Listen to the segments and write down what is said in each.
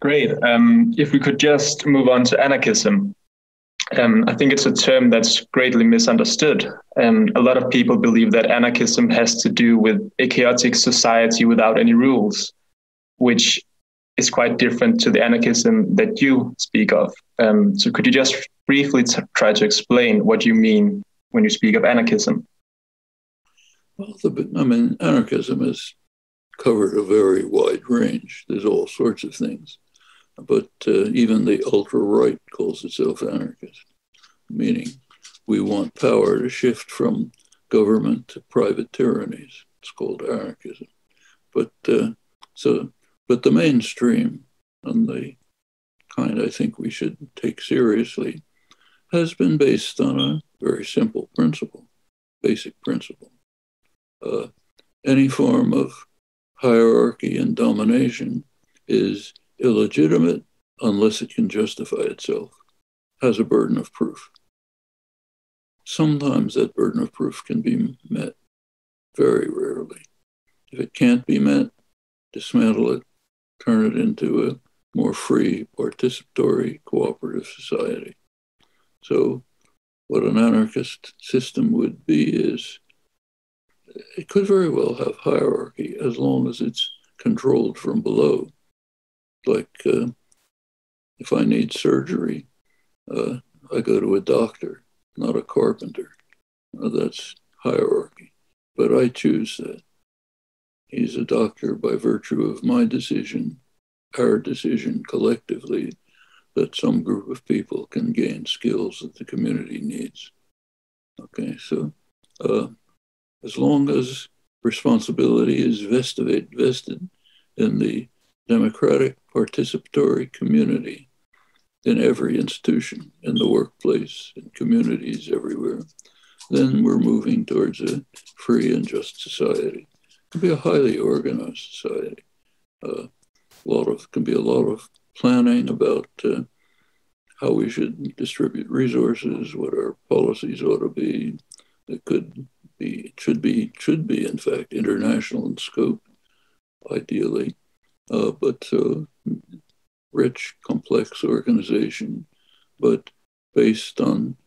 Great. If we could just move on to anarchism. I think it's a term that's greatly misunderstood. A lot of people believe that anarchism has to do with a chaotic society without any rules, which is quite different to the anarchism that you speak of. So could you just briefly try to explain what you mean when you speak of anarchism? Well, anarchism has covered a very wide range. There's all sorts of things. But even the ultra-right calls itself anarchist, meaning we want power to shift from government to private tyrannies. It's called anarchism. But the mainstream, and the kind I think we should take seriously, has been based on a very simple principle, basic principle. Any form of hierarchy and domination is illegitimate unless it can justify itself, has a burden of proof. Sometimes that burden of proof can be met, very rarely. If it can't be met, dismantle it, turn it into a more free, participatory, cooperative society. So what an anarchist system would be is, it could very well have hierarchy as long as it's controlled from below. Like if I need surgery, I go to a doctor, not a carpenter. That's hierarchy. But I choose that. He's a doctor by virtue of my decision, our decision collectively, that some group of people can gain skills that the community needs. Okay, so as long as responsibility is vested in the democratic participatory community in every institution, in the workplace, in communities everywhere, then we're moving towards a free and just society. It can be a highly organized society. Can be a lot of planning about how we should distribute resources, what our policies ought to be. It should be, in fact, international in scope, ideally. But rich, complex organization, but based on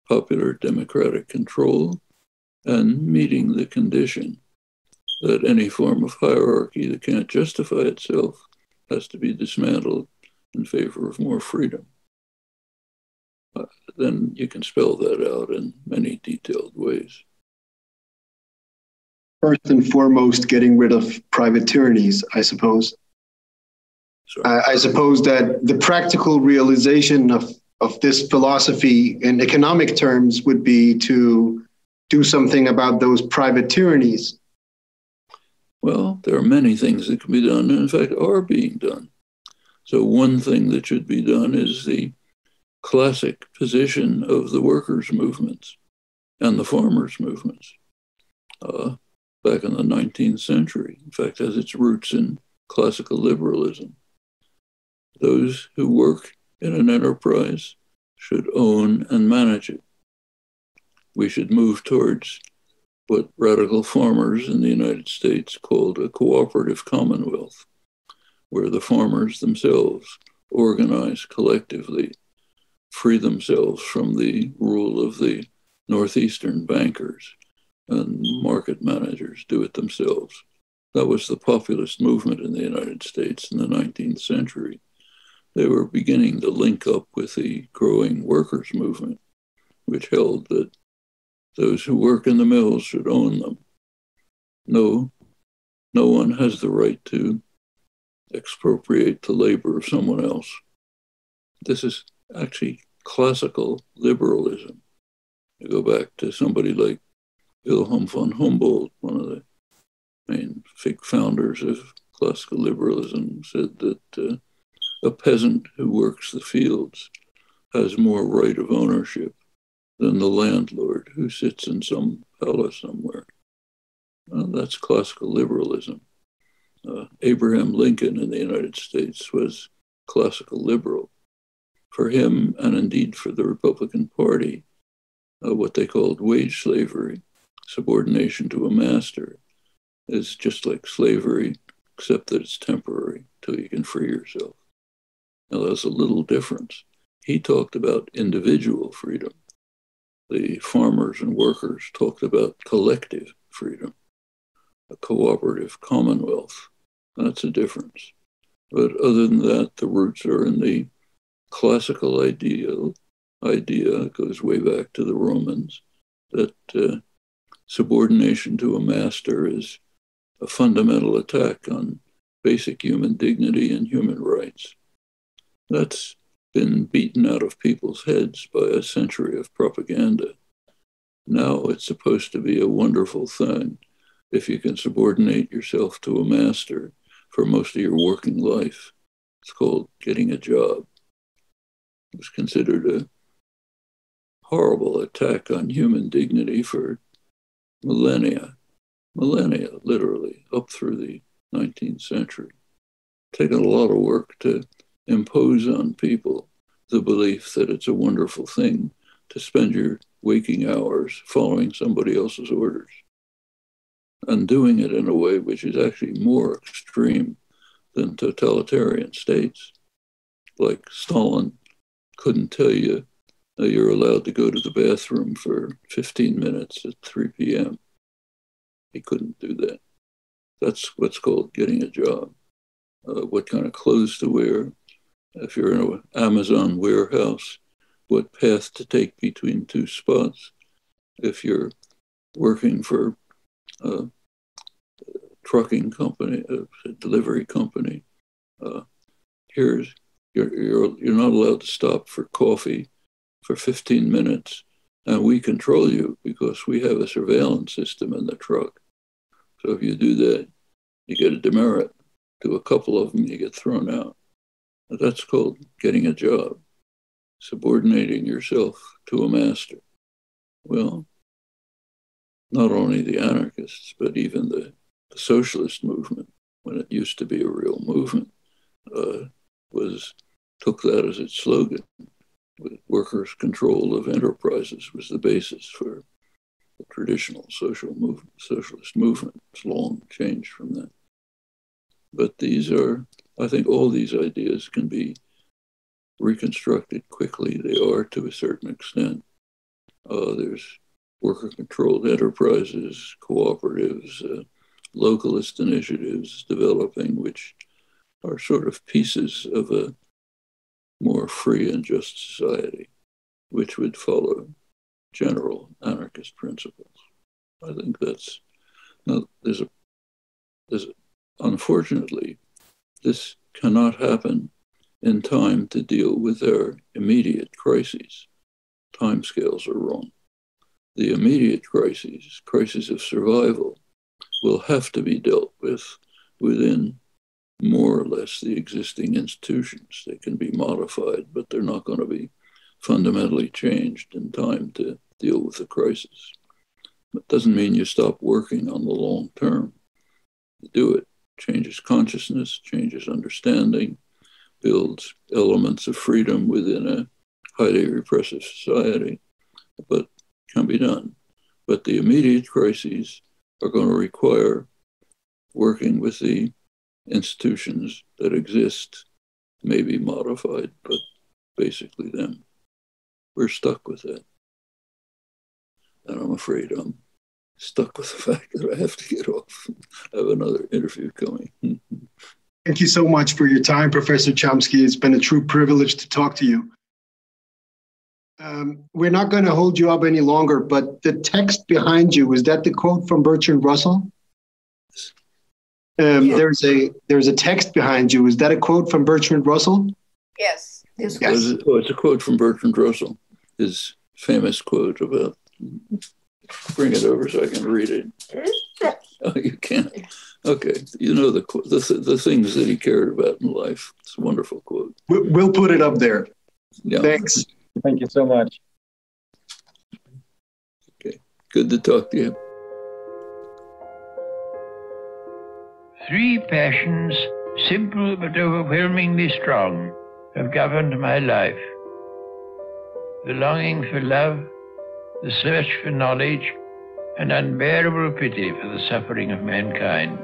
popular democratic control and meeting the condition that any form of hierarchy that can't justify itself has to be dismantled in favor of more freedom. Then you can spell that out in many detailed ways. First and foremost, getting rid of private tyrannies, I suppose. I suppose that the practical realization of this philosophy in economic terms would be to do something about those private tyrannies. Well, there are many things that can be done, and in fact are being done. So one thing that should be done is the classic position of the workers' movements and the farmers' movements back in the 19th century. In fact, has its roots in classical liberalism. Those who work in an enterprise should own and manage it. We should move towards what radical farmers in the United States called a cooperative commonwealth, where the farmers themselves organize collectively, free themselves from the rule of the Northeastern bankers and market managers, do it themselves. That was the populist movement in the United States in the 19th century. They were beginning to link up with the growing workers' movement, which held that those who work in the mills should own them. No one has the right to expropriate the labor of someone else. This is actually classical liberalism. You go back to somebody like Wilhelm von Humboldt, one of the main founders of classical liberalism, said that a peasant who works the fields has more right of ownership than the landlord who sits in some palace somewhere. That's classical liberalism. Abraham Lincoln in the United States was classical liberal. For him, and indeed for the Republican Party, what they called wage slavery, subordination to a master, is just like slavery, except that it's temporary till you can free yourself. Now, there's a little difference. He talked about individual freedom. The farmers and workers talked about collective freedom, a cooperative commonwealth. That's a difference. But other than that, the roots are in the classical idea goes way back to the Romans, that subordination to a master is a fundamental attack on basic human dignity and human rights. That's been beaten out of people's heads by a century of propaganda. Now it's supposed to be a wonderful thing if you can subordinate yourself to a master for most of your working life. It's called getting a job. It was considered a horrible attack on human dignity for millennia, literally, up through the 19th century. Taken a lot of work to impose on people the belief that it's a wonderful thing to spend your waking hours following somebody else's orders, and doing it in a way which is actually more extreme than totalitarian states. Like Stalin couldn't tell you that you're allowed to go to the bathroom for 15 minutes at 3 p.m. He couldn't do that. That's what's called getting a job. What kind of clothes to wear, if you're in an Amazon warehouse, what path to take between two spots. If you're working for a trucking company, a delivery company, you're not allowed to stop for coffee for 15 minutes, and we control you because we have a surveillance system in the truck. So if you do that, you get a demerit. To a couple of them, you get thrown out. That's called getting a job, subordinating yourself to a master. Well, not only the anarchists, but even the socialist movement, when it used to be a real movement, took that as its slogan. Workers' control of enterprises was the basis for the traditional socialist movement. It's long changed from that. But I think all these ideas can be reconstructed quickly. They are to a certain extent. There's worker-controlled enterprises, cooperatives, localist initiatives developing, which are sort of pieces of a more free and just society, which would follow general anarchist principles. I think unfortunately, this cannot happen in time to deal with our immediate crises. Timescales are wrong. The immediate crises of survival, will have to be dealt with within more or less the existing institutions. They can be modified, but they're not going to be fundamentally changed in time to deal with the crisis. That doesn't mean you stop working on the long term. You do it, changes consciousness, changes understanding, builds elements of freedom within a highly repressive society, but can be done. But the immediate crises are going to require working with the institutions that exist, may be modified, but basically them. We're stuck with that. And I'm afraid I'm stuck with the fact that I have to get off. I have another interview coming. Thank you so much for your time, Professor Chomsky. It's been a true privilege to talk to you. We're not going to hold you up any longer, but the text behind you, is that the quote from Bertrand Russell? There's a text behind you. Is that a quote from Bertrand Russell? Yes. Yes. It's a quote from Bertrand Russell, his famous quote about, bring it over so I can read it. Oh, you can't. Okay, you know the things that he cared about in life. It's a wonderful quote. We'll put it up there. Yeah. Thanks. Thank you so much. Okay, good to talk to you. Three passions, simple but overwhelmingly strong, have governed my life: the longing for love, the search for knowledge, and unbearable pity for the suffering of mankind.